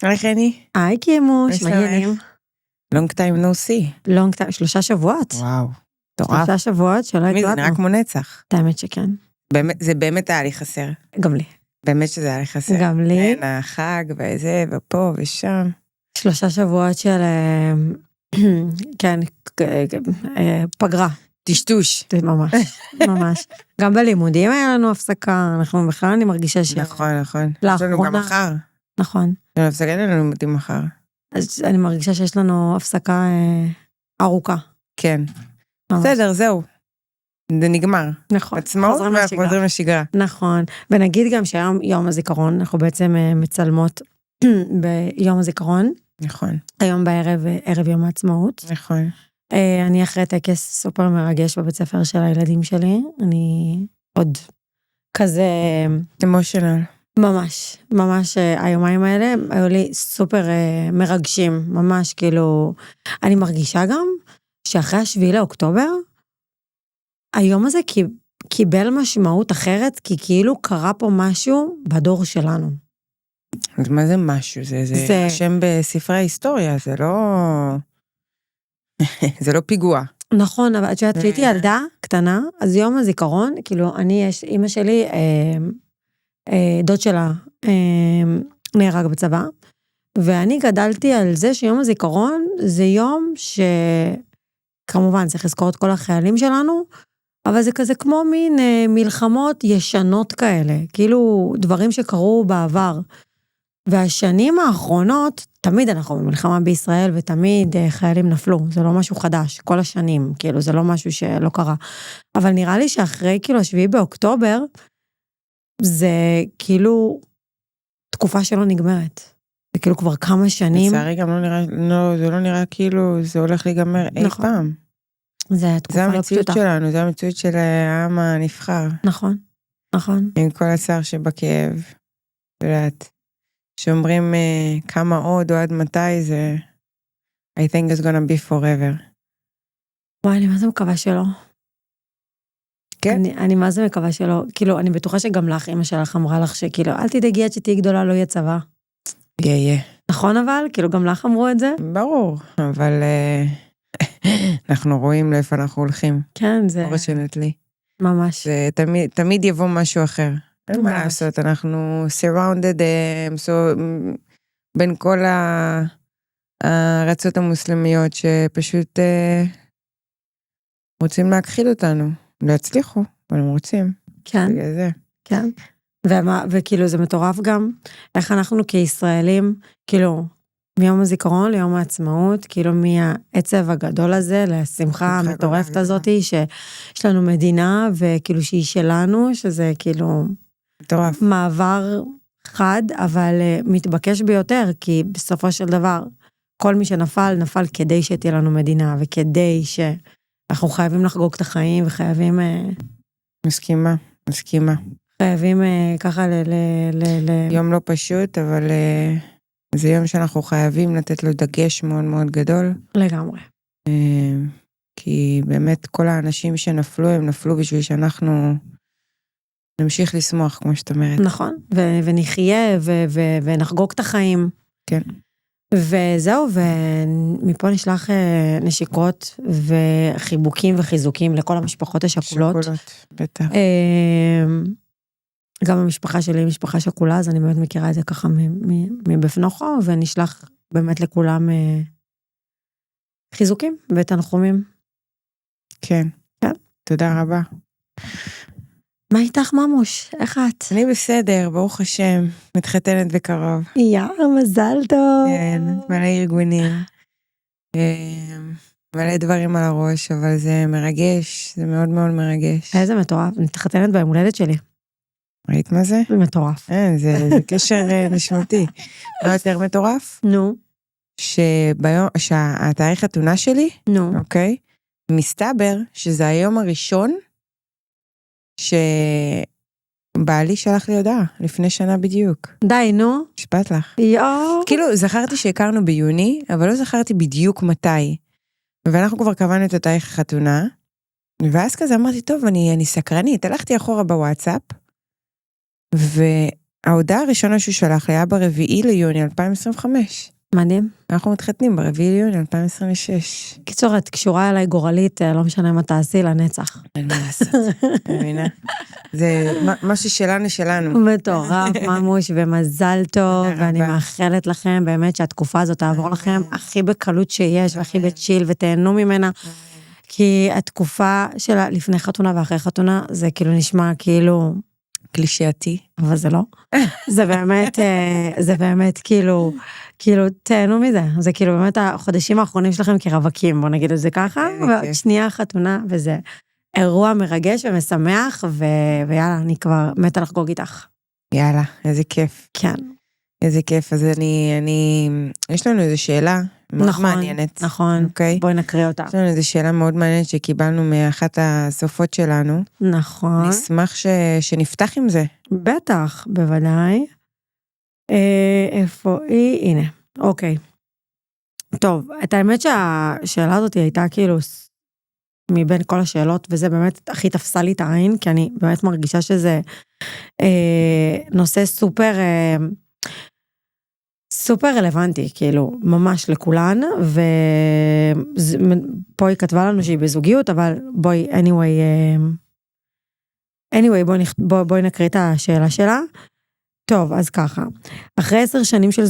איך אני? היי קימוש, מה העניינים? long time no see. לונג טיים, 3 שבועות. וואו, טורף. 3 שבועות שלא זה נראה הקלטנו. כמו נצח. האמת שכן. זה באמת היה לי חסר. גם לי. באמת שזה היה לי חסר. גם לי. כן, החג וזה, ופה ושם. 3 שבועות של, כן, פגרה. טשטוש. ממש, ממש. גם בלימודים היה לנו הפסקה, אנחנו בכלל אני מרגישה ש... נכון. יש לנו לאחרונה. גם מחר. נכון. הפסקה לנו לימודים מחר. אז אני מרגישה שיש לנו הפסקה ארוכה. כן. ממש. בסדר, זהו. זה נגמר. נכון. עצמאות ואנחנו חוזרים לשגרה. נכון. ונגיד גם שהיום יום הזיכרון, אנחנו בעצם מצלמות ביום הזיכרון. נכון. היום בערב, ערב יום העצמאות. נכון. אני אחרי טקס סופר מרגש בבית ספר של הילדים שלי. אני עוד כזה... אמושיונל. ממש, ממש היומיים האלה היו לי סופר מרגשים, ממש כאילו, אני מרגישה גם שאחרי 7 לאוקטובר, היום הזה קיבל משמעות אחרת, כי כאילו קרה פה משהו בדור שלנו. אז מה זה משהו? זה שם בספרי ההיסטוריה, זה לא... זה לא פיגוע. נכון, אבל כשהייתי ילדה קטנה, אז יום הזיכרון, כאילו, אמא שלי, דוד שלה נהרג בצבא, ואני גדלתי על זה שיום הזיכרון זה יום שכמובן צריך לזכור את כל החיילים שלנו, אבל זה כזה כמו מין מלחמות ישנות כאלה, כאילו דברים שקרו בעבר. והשנים האחרונות, תמיד אנחנו במלחמה בישראל, ותמיד חיילים נפלו, זה לא משהו חדש, כל השנים, כאילו זה לא משהו שלא קרה. אבל נראה לי שאחרי כאילו 7 באוקטובר, זה כאילו תקופה שלא נגמרת. זה כאילו כבר כמה שנים. לצערי גם לא נראה, זה לא נראה כאילו זה הולך להיגמר אי פעם. זה תקופה לא פשוטה. זה המציאות שלנו, זה המציאות של העם הנבחר. נכון, נכון. עם כל הצער שבכאב. יודעת, שאומרים כמה עוד או עד מתי זה, I think it's gonna be forever. וואי, אני מה זה מקווה שלא. כן. אני מה זה מקווה שלא, כאילו, אני בטוחה שגם לך, אמא שלך אמרה לך שכאילו, אל תדאגי עד שתהי גדולה, לא יהיה צבא. יהיה. נכון אבל? כאילו, גם לך אמרו את זה? ברור, אבל אנחנו רואים לאיפה אנחנו הולכים. כן, זה... רשנת לי. ממש. זה תמיד יבוא משהו אחר. אין מה לעשות, אנחנו surrounded, בין כל הארצות המוסלמיות שפשוט רוצים להכחיד אותנו. לא הצליחו, אבל הם רוצים. כן. בגלל זה. כן. וכאילו זה מטורף גם, איך אנחנו כישראלים, כאילו, מיום הזיכרון ליום העצמאות, כאילו מהעצב הגדול הזה, לשמחה המטורפת הזאת, שיש לנו מדינה, וכאילו שהיא שלנו, שזה כאילו... מטורף. מעבר חד, אבל מתבקש ביותר, כי בסופו של דבר, כל מי שנפל, נפל כדי שתהיה לנו מדינה, וכדי שאנחנו חייבים לחגוג את החיים, וחייבים... מסכימה. חייבים ככה יום לא פשוט, אבל זה יום שאנחנו חייבים לתת לו דגש מאוד מאוד גדול. לגמרי. כי באמת כל האנשים שנפלו, הם נפלו בשביל שאנחנו נמשיך לשמוח, כמו שאת אומרת. נכון, ונחיה, ונחגוג את החיים. כן. וזהו, ומפה נשלח נשיקות וחיבוקים וחיזוקים לכל המשפחות השכולות. שכולות, בטח. גם המשפחה שלי היא משפחה שכולה, אז אני באמת מכירה את זה ככה מבפנוכו, ונשלח באמת לכולם חיזוקים ותנחומים. כן. כן. תודה רבה. מה איתך ממוש? איך את? אני בסדר, ברוך השם, מתחתנת בקרוב. מזל טוב. כן, מלא ארגונים. מלא דברים על הראש, אבל זה מרגש, זה מאוד מאוד מרגש. איזה מטורף, אני מתחתנת ביום הולדת שלי. ראית מה זה? זה מטורף. זה קשר נשמתי. לא יותר מטורף? נו. שהתאריך חתונה שלי, נו. אוקיי? מסתבר שזה היום הראשון שבעלי שלח לי הודעה, לפני שנה בדיוק. די, נו. שפט לך. יואו. כאילו, זכרתי שהכרנו ביוני, אבל לא זכרתי בדיוק מתי. ואנחנו כבר קבענו את התאריך החתונה, ואז כזה אמרתי, טוב, אני סקרנית, הלכתי אחורה בוואטסאפ, ההודעה הראשונה שהוא שלח לי היה ב4 ליוני 2025. מדהים. אנחנו מתחתנים ב4 ליוני 2026. קיצור, את קשורה אליי גורלית, לא משנה מה תעשי, לנצח. אין מה לעשות, מבינה? זה משהו שלנו. מטורף, ממוש, ומזל טוב, ואני מאחלת לכם באמת שהתקופה הזאת תעבור לכם הכי בקלות שיש, והכי בצ'יל, ותהנו ממנה, כי התקופה שלה לפני חתונה ואחרי חתונה, זה כאילו נשמע כאילו... קלישאתי. אבל זה לא. זה באמת כאילו תהנו מזה. זה כאילו באמת החודשים האחרונים שלכם כרווקים, בוא נגיד את זה ככה, ושנייה חתונה, וזה אירוע מרגש ומשמח, ויאללה, אני כבר מתה לחגוג איתך. יאללה, איזה כיף. כן. איזה כיף, אז יש לנו איזו שאלה מאוד מעניינת. נכון, בואי נקריא אותה. יש לנו איזו שאלה מאוד מעניינת שקיבלנו מאחת הסופות שלנו. נכון. נשמח שנפתח עם זה. בטח, בוודאי. איפה היא? הנה, אוקיי. טוב, את האמת שהשאלה הזאת הייתה כאילו מבין כל השאלות, וזה באמת הכי תפסה לי את העין, כי אני באמת מרגישה שזה נושא סופר רלוונטי, כאילו, ממש לכולן, ופה היא כתבה לנו שהיא בזוגיות, אבל בואי, בואי נקריא את השאלה שלה. טוב, אז ככה, אחרי 10 שנים של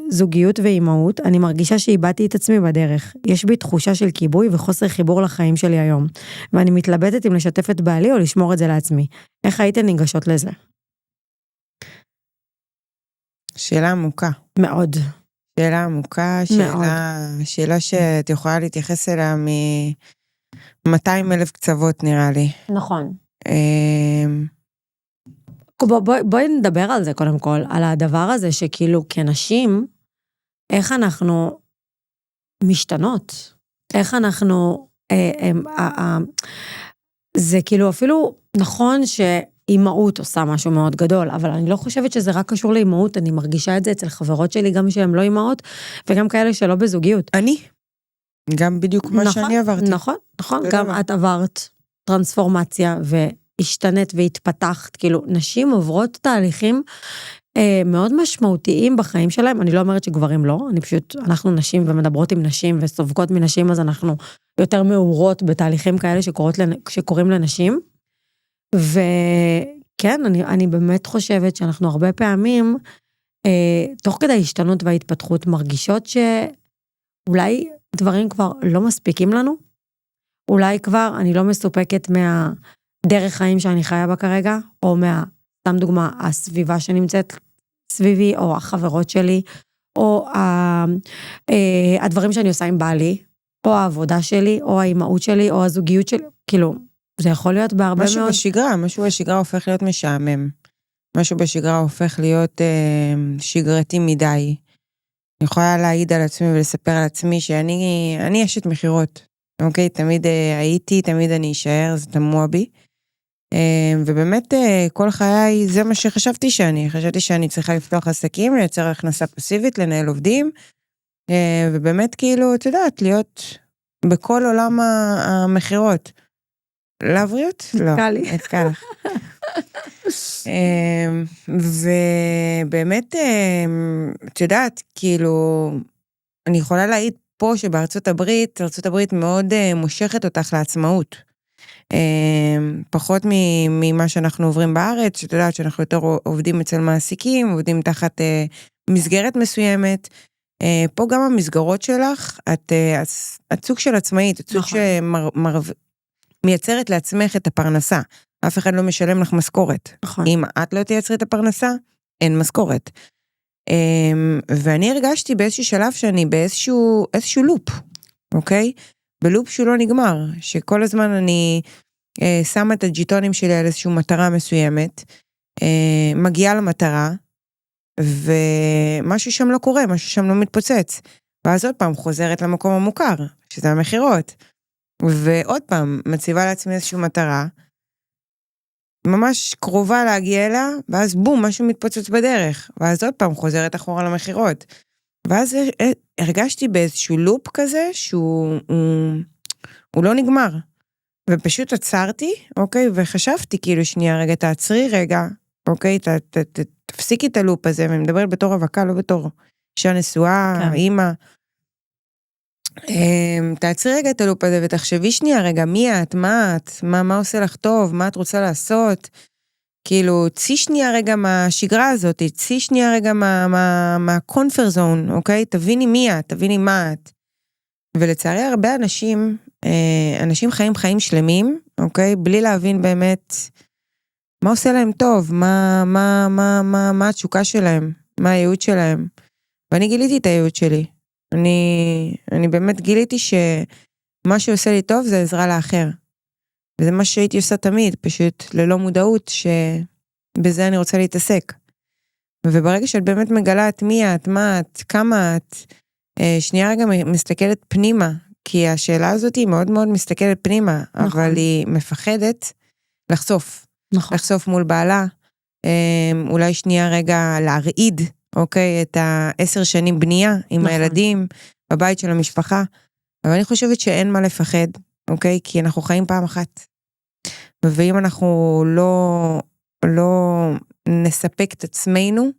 זוגיות ואימהות, אני מרגישה שאיבדתי את עצמי בדרך. יש בי תחושה של כיבוי וחוסר חיבור לחיים שלי היום, ואני מתלבטת אם לשתף את בעלי או לשמור את זה לעצמי. איך הייתן ניגשות לזה? שאלה עמוקה. מאוד. שאלה עמוקה, שאלה שאת יכולה להתייחס אליה מ-200,000 קצוות נראה לי. נכון. בואי נדבר על זה קודם כל, על הדבר הזה שכאילו כנשים, איך אנחנו משתנות, איך אנחנו, זה כאילו אפילו נכון שאימהות עושה משהו מאוד גדול, אבל אני לא חושבת שזה רק קשור לאימהות, אני מרגישה את זה אצל חברות שלי, גם שהן לא אימהות, וגם כאלה שלא בזוגיות. גם בדיוק מה שאני עברתי. נכון, גם את עברת טרנספורמציה השתנת והתפתחת, כאילו נשים עוברות תהליכים מאוד משמעותיים בחיים שלהם, אני לא אומרת שגברים לא, אנחנו נשים ומדברות עם נשים וסובקות מנשים, אז אנחנו יותר מאורות בתהליכים כאלה שקורים לנשים, וכן, אני באמת חושבת שאנחנו הרבה פעמים, תוך כדי ההשתנות וההתפתחות, מרגישות שאולי דברים כבר לא מספיקים לנו, אולי כבר אני לא מסופקת דרך חיים שאני חיה בה כרגע, או סתם דוגמה, הסביבה שנמצאת סביבי, או החברות שלי, או הדברים שאני עושה עם בעלי, או העבודה שלי, או האימהות שלי, או הזוגיות שלי, כאילו, זה יכול להיות בהרבה מאוד. משהו בשגרה הופך להיות משעמם. משהו בשגרה הופך להיות שגרתי מדי. אני יכולה להעיד על עצמי ולספר על עצמי שאני אשת מחירות. אוקיי? תמיד הייתי, תמיד אני אשאר, זה תמוה בי. ובאמת כל חיי זה מה שחשבתי חשבתי שאני צריכה לפתוח עסקים, לייצר הכנסה פסיבית, לנהל עובדים, ובאמת כאילו, את יודעת, להיות בכל עולם המחירות. לבריאות? לא. קלי. קל. ובאמת, את יודעת, כאילו, אני יכולה להעיד פה שבארצות הברית, ארצות הברית מאוד מושכת אותך לעצמאות. פחות ממה שאנחנו עוברים בארץ, שאת יודעת שאנחנו יותר עובדים אצל מעסיקים, עובדים תחת מסגרת מסוימת. פה גם המסגרות שלך, את סוג של עצמאית, את סוג שמייצרת לעצמך את הפרנסה. אף אחד לא משלם לך משכורת. אם את לא תייצרי את הפרנסה, אין משכורת. ואני הרגשתי באיזשהו שלב שאני באיזשהו לופ, אוקיי? בלופ שהוא לא נגמר, שכל הזמן אני שמה את הג'יטונים שלי על איזושהי מטרה מסוימת, מגיעה למטרה, ומשהו שם לא קורה, משהו שם לא מתפוצץ, ואז עוד פעם חוזרת למקום המוכר, שזה המחירות, ועוד פעם מציבה לעצמי איזושהי מטרה, ממש קרובה להגיע אליה, ואז בום, משהו מתפוצץ בדרך, ואז עוד פעם חוזרת אחורה למחירות, ואז הרגשתי באיזשהו לופ כזה, שהוא לא נגמר, ופשוט עצרתי, אוקיי, וחשבתי כאילו שנייה רגע, תעצרי רגע, אוקיי? תפסיקי את הלופ הזה, ואני מדברת בתור רווקה, לא בתור אישה נשואה, אימא. תעצרי רגע את הלופ הזה, ותחשבי שנייה רגע, מי את, מה את, מה עושה לך טוב, מה את רוצה לעשות, כאילו, צי שנייה רגע מהשגרה הזאת, צי שנייה רגע מהקונפר זון, אוקיי? תביני מי את, תביני מה את. ולצערי הרבה אנשים חיים שלמים, אוקיי? בלי להבין באמת מה עושה להם טוב, מה התשוקה שלהם, מה הייעוד שלהם. ואני גיליתי את הייעוד שלי. אני באמת גיליתי שמה שעושה לי טוב זה עזרה לאחר. וזה מה שהייתי עושה תמיד, פשוט ללא מודעות שבזה אני רוצה להתעסק. וברגע שאת באמת מגלה את מי את, מה את, כמה את, שנייה רגע מסתכלת פנימה, כי השאלה הזאת היא מאוד מאוד מסתכלת פנימה, נכון. אבל היא מפחדת לחשוף. נכון. לחשוף מול בעלה, אולי שנייה רגע להרעיד, אוקיי, את 10 שנים בנייה עם נכון. הילדים, בבית של המשפחה, אבל אני חושבת שאין מה לפחד, אוקיי, כי אנחנו חיים פעם אחת. ואם אנחנו לא נספק את עצמנו,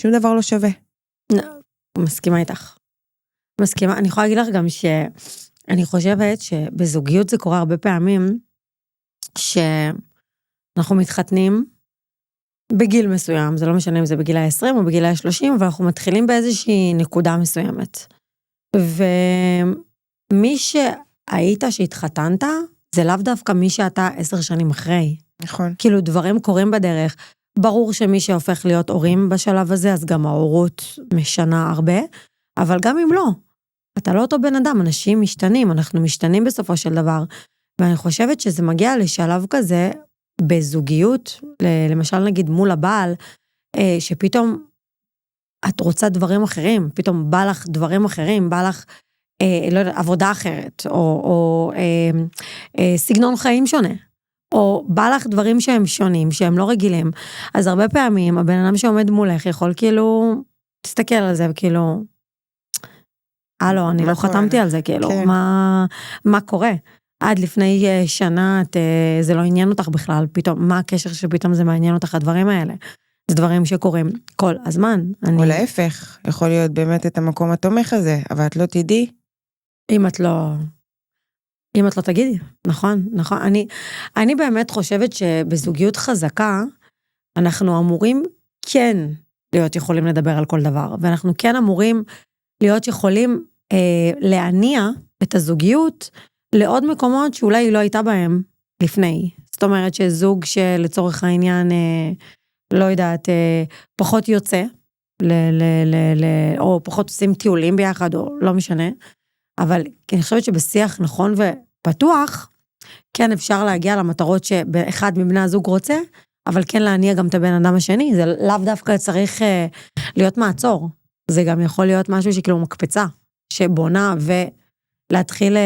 שום דבר לא שווה. מסכימה איתך. מסכימה, אני יכולה להגיד לך גם שאני חושבת שבזוגיות זה קורה הרבה פעמים, שאנחנו מתחתנים בגיל מסוים, זה לא משנה אם זה בגיל ה-20 או בגיל ה-30, אבל אנחנו מתחילים באיזושהי נקודה מסוימת. ומי שהיית שהתחתנת, זה לאו דווקא מי שאתה 10 שנים אחרי. נכון. כאילו דברים קורים בדרך. ברור שמי שהופך להיות הורים בשלב הזה, אז גם ההורות משנה הרבה, אבל גם אם לא, אתה לא אותו בן אדם, אנשים משתנים, אנחנו משתנים בסופו של דבר, ואני חושבת שזה מגיע לשלב כזה, בזוגיות, למשל נגיד מול הבעל, שפתאום את רוצה דברים אחרים, פתאום בא לך דברים אחרים, בא לך, לא יודע, עבודה אחרת, או סגנון חיים שונה, או בא לך דברים שהם שונים, שהם לא רגילים, אז הרבה פעמים הבן אדם שעומד מולך יכול כאילו, תסתכל על זה וכאילו, הלו, אני לא חתמתי על זה, כאילו, מה קורה? עד לפני שנה, זה לא עניין אותך בכלל, פתאום, מה הקשר שפתאום זה מעניין אותך, הדברים האלה? זה דברים שקורים כל הזמן. או להפך, יכול להיות באמת את המקום התומך הזה, אבל את לא תדעי. אם את לא תגידי, נכון. אני באמת חושבת שבזוגיות חזקה, אנחנו אמורים כן להיות יכולים לדבר על כל דבר, ואנחנו כן אמורים להיות יכולים להניע את הזוגיות לעוד מקומות שאולי היא לא הייתה בהם לפני. זאת אומרת שזוג שלצורך העניין, לא יודעת, פחות יוצא, או פחות עושים טיולים ביחד, או לא משנה, אבל אני חושבת שבשיח נכון ופתוח, כן אפשר להגיע למטרות שאחד מבני הזוג רוצה, אבל כן להניע גם את הבן אדם השני, זה לאו דווקא צריך להיות מעצור, זה גם יכול להיות משהו שכאילו מקפצה, שבונה ולהתחיל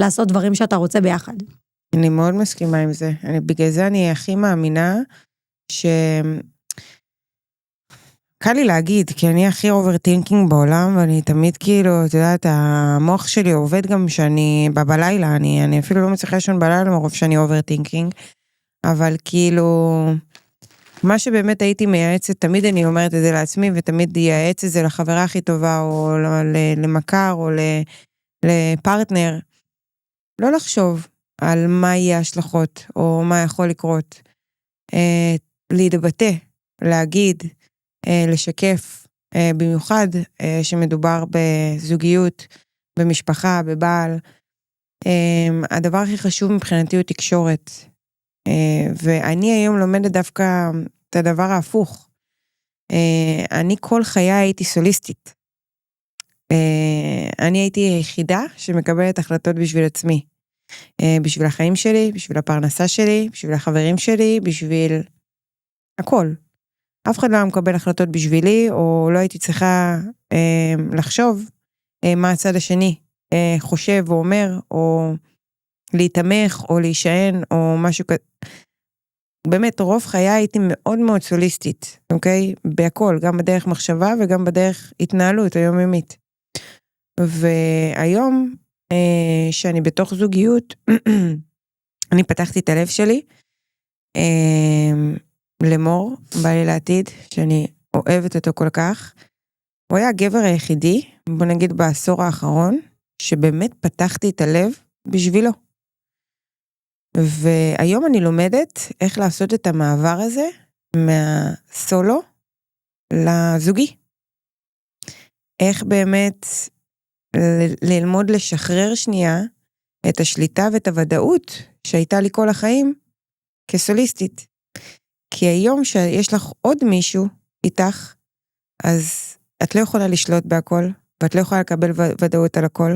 לעשות דברים שאתה רוצה ביחד. אני מאוד מסכימה עם זה, בגלל זה אני הכי מאמינה קל לי להגיד, כי אני הכי אוברטינקינג בעולם, ואני תמיד כאילו, אתה יודעת, המוח שלי עובד גם שאני בלילה, אני אפילו לא מצליחה לישון בלילה מרוב שאני אוברטינקינג, אבל כאילו, מה שבאמת הייתי מייעצת, תמיד אני אומרת את זה לעצמי, ותמיד ייעץ את זה לחברה הכי טובה, או למכר, או לפרטנר, לא לחשוב על מה יהיה ההשלכות, או מה יכול לקרות, להתבטא, להגיד, לשקף, במיוחד שמדובר בזוגיות, במשפחה, בבעל. הדבר הכי חשוב מבחינתי הוא תקשורת. ואני היום לומדת דווקא את הדבר ההפוך. אני כל חיי הייתי סוליסטית. אני הייתי היחידה שמקבלת החלטות בשביל עצמי. בשביל החיים שלי, בשביל הפרנסה שלי, בשביל החברים שלי, בשביל הכל. אף אחד לא מקבל החלטות בשבילי, או לא הייתי צריכה לחשוב מה הצד השני חושב או אומר, או להתמך, או להישען, או משהו כזה. באמת, רוב חיי הייתי מאוד מאוד סוליסטית, אוקיי? בהכל, גם בדרך מחשבה וגם בדרך התנהלות היומיומית. והיום, שאני בתוך זוגיות, אני פתחתי את הלב שלי, למור, בא לי לעתיד, שאני אוהבת אותו כל כך. הוא היה הגבר היחידי, בוא נגיד בעשור האחרון, שבאמת פתחתי את הלב בשבילו. והיום אני לומדת איך לעשות את המעבר הזה מהסולו לזוגי. איך באמת ללמוד לשחרר שנייה את השליטה ואת הוודאות שהייתה לי כל החיים כסוליסטית. כי היום שיש לך עוד מישהו איתך, אז את לא יכולה לשלוט בהכל, ואת לא יכולה לקבל ודאות על הכל,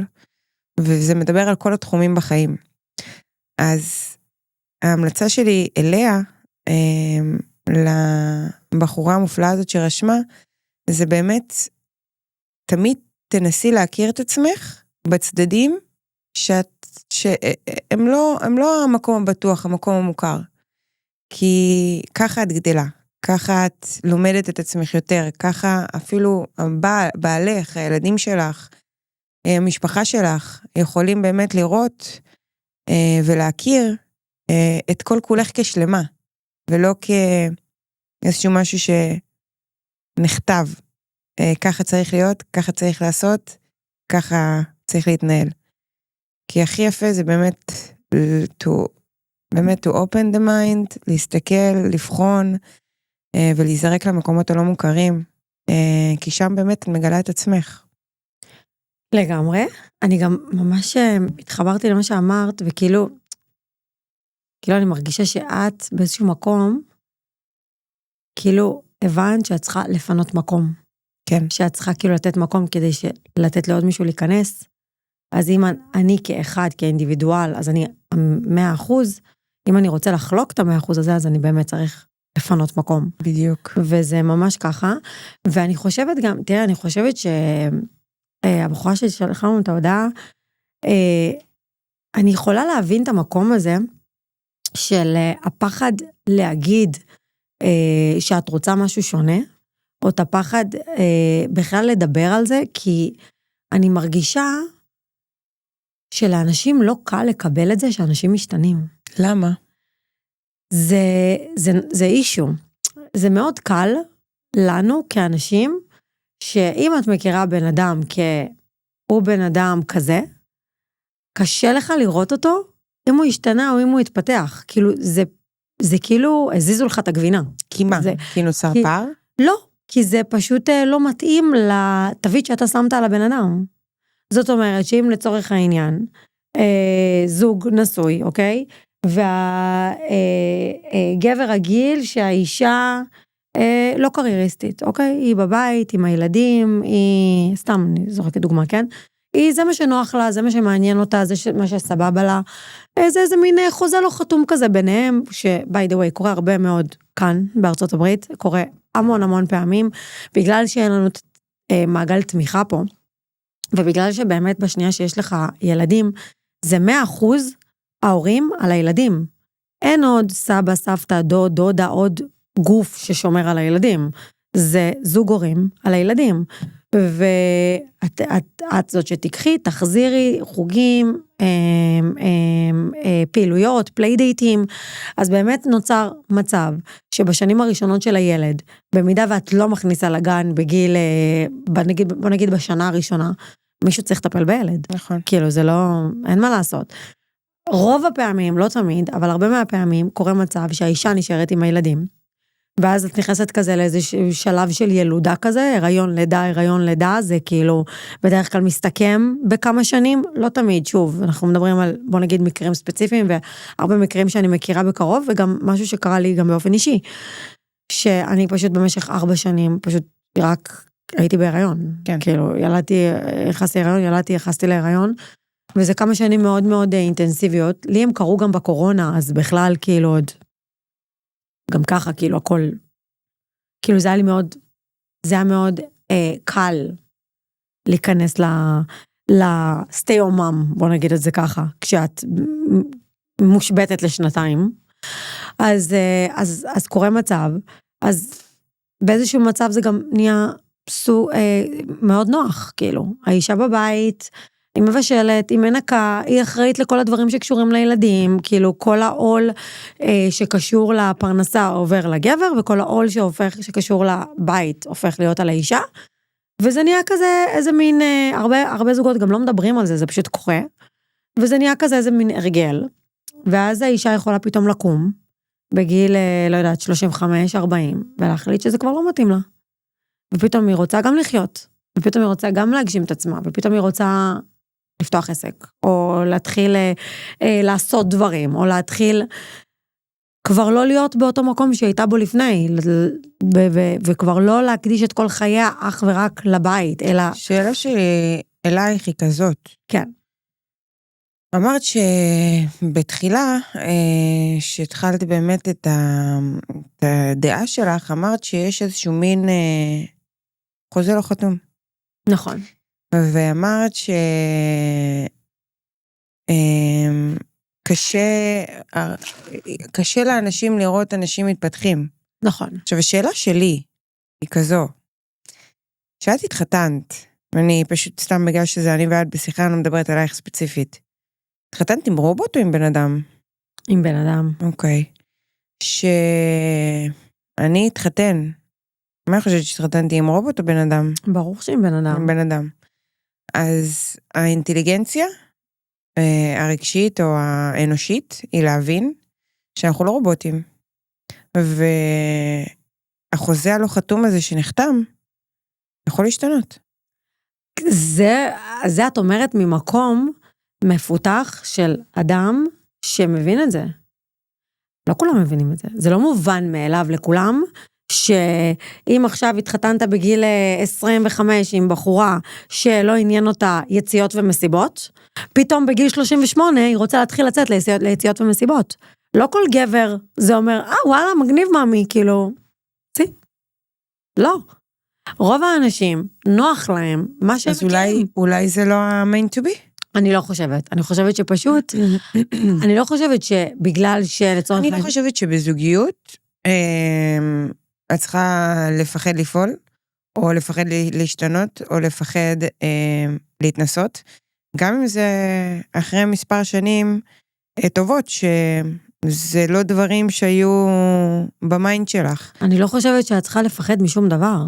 וזה מדבר על כל התחומים בחיים. אז ההמלצה שלי אליה, לבחורה המופלאה הזאת שרשמה, זה באמת, תמיד תנסי להכיר את עצמך בצדדים, שהם לא המקום הבטוח, המקום המוכר. כי ככה את גדלה, ככה את לומדת את עצמך יותר, ככה אפילו בעלך, הילדים שלך, המשפחה שלך, יכולים באמת לראות ולהכיר את כל כולך כשלמה, ולא כאיזשהו משהו שנכתב. ככה צריך להיות, ככה צריך לעשות, ככה צריך להתנהל. כי הכי יפה זה באמת to open the mind, להסתכל, לבחון, ולהיזרק למקומות הלא מוכרים, כי שם באמת את מגלה את עצמך. לגמרי. אני גם ממש התחברתי למה שאמרת, וכאילו אני מרגישה שאת באיזשהו מקום, כאילו הבנת שאת צריכה לפנות מקום. כן. שאת צריכה כאילו לתת מקום כדי לתת לעוד מישהו להיכנס. אז אם אני כאחד, כאינדיבידואל, אז אני 100%, אם אני רוצה לחלוק את 100% הזה, אז אני באמת צריך לפנות מקום. בדיוק. וזה ממש ככה. ואני חושבת גם, תראה, אני חושבת שהבחורה ששלחה לנו את ההודעה, אני יכולה להבין את המקום הזה, של הפחד להגיד שאת רוצה משהו שונה, או את הפחד בכלל לדבר על זה, כי אני מרגישה שלאנשים לא קל לקבל את זה שאנשים משתנים. למה? זה אישו. זה מאוד קל לנו כאנשים, שאם את מכירה בן אדם הוא בן אדם כזה, קשה לך לראות אותו, אם הוא השתנה או אם הוא יתפתח. כאילו, זה כאילו, הזיזו לך את הגבינה. כי מה? כי נוצר פער? לא, כי זה פשוט לא מתאים לתווית שאתה שמת על הבן אדם. זאת אומרת שאם לצורך העניין, זוג נשוי, אוקיי? והגבר רגיל שהאישה לא קרייריסטית, אוקיי? היא בבית, עם הילדים, היא, סתם, אני זורקת דוגמה, כן? זה מה שנוח לה, זה מה שמעניין אותה, זה מה שסבבה לה. זה איזה מין חוזה לא חתום כזה ביניהם, שby the way, קורה הרבה מאוד כאן, בארצות הברית, קורה המון פעמים, בגלל שאין לנו מעגל תמיכה פה, ובגלל שבאמת בשנייה שיש לך ילדים, זה 100% ההורים על הילדים. אין עוד סבא, סבתא, דוד, דודה, עוד גוף ששומר על הילדים. זה זוג הורים על הילדים. ואת זאת שתיקחי, תחזירי, חוגים, פעילויות, פליידייטים. אז באמת נוצר מצב שבשנים הראשונות של הילד, במידה ואת לא מכניסה לגן בגיל, בוא נגיד בשנה הראשונה, מישהו צריך לטפל בילד. נכון. כאילו זה לא, אין מה לעשות. רוב הפעמים, לא תמיד, אבל הרבה מהפעמים קורה מצב שהאישה נשארת עם הילדים, ואז את נכנסת כזה לאיזשהו שלב של ילודה כזה, הריון לידה, זה כאילו בדרך כלל מסתכם בכמה שנים, לא תמיד, שוב, אנחנו מדברים על, בוא נגיד, מקרים ספציפיים, והרבה מקרים שאני מכירה בקרוב, וגם משהו שקרה לי גם באופן אישי, שאני פשוט במשך 4 שנים, פשוט רק הייתי בהיריון, כן. כאילו, יחסתי להיריון, וזה כמה שנים מאוד מאוד אינטנסיביות, לי הם קרו גם בקורונה, אז בכלל כאילו עוד, גם ככה, כאילו, הכל, כאילו, זה היה מאוד קל להיכנס stay on mom, בוא נגיד את זה ככה, כשאת מושבטת לשנתיים, אז קורה מצב, אז באיזשהו מצב זה גם נהיה מאוד נוח, כאילו, האישה בבית, היא מבשלת, היא מנקה, היא אחראית לכל הדברים שקשורים לילדים, כאילו כל העול שקשור לפרנסה עובר לגבר, וכל העול שקשור לבית הופך להיות על האישה, וזה נהיה כזה איזה מין, הרבה זוגות גם לא מדברים על זה, זה פשוט קורה, וזה נהיה כזה איזה מין הרגל, ואז האישה יכולה פתאום לקום, בגיל, לא יודעת, 35-40, ולהחליט שזה כבר לא מתאים לה. ופתאום היא רוצה גם לחיות, ופתאום היא רוצה גם להגשים את עצמה, ופתאום היא רוצה לפתוח עסק, או להתחיל לעשות דברים, או להתחיל כבר לא להיות באותו מקום שהייתה בו לפני, וכבר לא להקדיש את כל חייה אך ורק לבית, אלא... שאלה שלי אלייך היא כזאת. כן. אמרת שבתחילה, שהתחלת באמת את הדעה שלך, אמרת שיש איזשהו מין חוזה לא חתום. נכון. ואמרת קשה לאנשים לראות אנשים מתפתחים. נכון. עכשיו, השאלה שלי היא כזו, שאת התחתנת, ואני פשוט סתם בגלל שזה אני ואת בשיחה, אני לא מדברת עלייך ספציפית. התחתנת עם רובוט או עם בן אדם? עם בן אדם. אוקיי. שאני התחתן. מה חושבת שהתחתנתי עם רובוט או בן אדם? ברור שעם בן אדם. עם בן אדם. אז האינטליגנציה הרגשית או האנושית היא להבין שאנחנו לא רובוטים. והחוזה הלא חתום הזה שנחתם יכול להשתנות. זה את אומרת ממקום מפותח של אדם שמבין את זה. לא כולם מבינים את זה. זה לא מובן מאליו לכולם, שאם עכשיו התחתנת בגיל 25 עם בחורה שלא עניין אותה יציאות ומסיבות, פתאום בגיל 38 היא רוצה להתחיל לצאת ליציאות ומסיבות. לא כל גבר זה אומר, וואלה, מגניב מאמי, כאילו, לא. רוב האנשים, נוח להם, מה שהם מכירים. אז אולי זה לא ה-main to be? אני לא חושבת. אני חושבת שפשוט, אני לא חושבת שבגלל שלצורך... אני לא חושבת שבזוגיות, את צריכה לפחד לפעול, או לפחד להשתנות, או לפחד להתנסות. גם אם זה אחרי מספר שנים טובות, שזה לא דברים שהיו במיינד שלך. אני לא חושבת שאת צריכה לפחד משום דבר.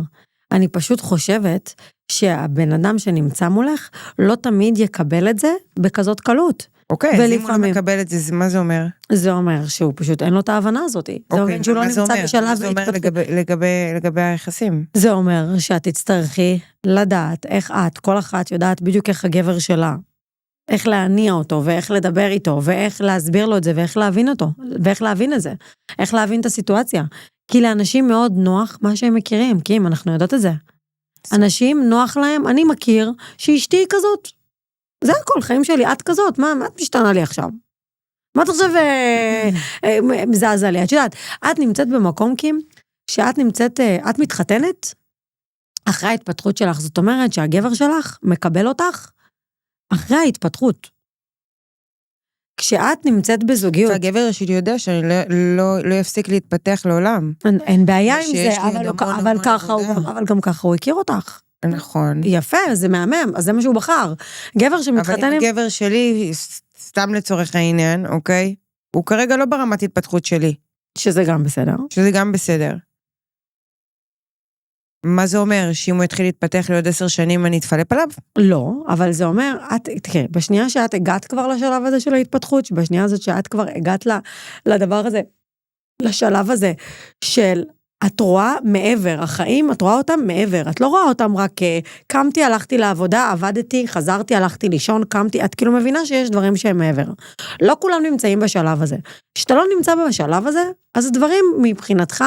אני פשוט חושבת שהבן אדם שנמצא מולך לא תמיד יקבל את זה בכזאת קלות. אוקיי, אז אם הוא לא מקבל את זה, מה זה אומר? זה אומר שהוא פשוט אין לו את ההבנה הזאת. זה אומר שהוא לא נמצא בשלב... מה זה אומר לגבי היחסים? זה אומר שאת תצטרכי לדעת איך את, כל אחת יודעת בדיוק איך הגבר שלה, איך להניע אותו, ואיך לדבר איתו, ואיך להסביר לו את זה, ואיך להבין אותו, ואיך להבין את זה, איך להבין את הסיטואציה. כי לאנשים מאוד נוח מה שהם מכירים, כי אם אנחנו יודעות את זה. אנשים נוח להם, אני מכיר שאשתי כזאת. זה הכל, חיים שלי, את כזאת, מה את משתנה לי עכשיו? מה אתה חושב מזעזע לי? את יודעת, את נמצאת במקום, קים, שאת נמצאת, את מתחתנת, אחרי ההתפתחות שלך, זאת אומרת שהגבר שלך מקבל אותך, אחרי ההתפתחות. כשאת נמצאת בזוגיות... והגבר שלי יודע שאני לא יפסיק להתפתח לעולם. אין בעיה עם זה, אבל גם ככה הוא הכיר אותך. נכון. יפה, זה מהמם, אז זה מה שהוא בחר. גבר שמתחתן עם... אבל גבר שלי, סתם לצורך העניין, אוקיי? הוא כרגע לא ברמת התפתחות שלי. שזה גם בסדר. שזה גם בסדר. מה זה אומר? שאם הוא יתחיל להתפתח לעוד 10 שנים, אני אתפלפ עליו? לא, אבל זה אומר, תראה, בשנייה שאת הגעת כבר לשלב הזה של ההתפתחות, בשנייה הזאת שאת כבר הגעת לדבר הזה, לשלב הזה של... את רואה מעבר, החיים, את רואה אותם מעבר, את לא רואה אותם רק קמתי, הלכתי לעבודה, עבדתי, חזרתי, הלכתי לישון, קמתי, את כאילו מבינה שיש דברים שהם מעבר. לא כולם נמצאים בשלב הזה. כשאתה לא נמצא בשלב הזה, אז הדברים מבחינתך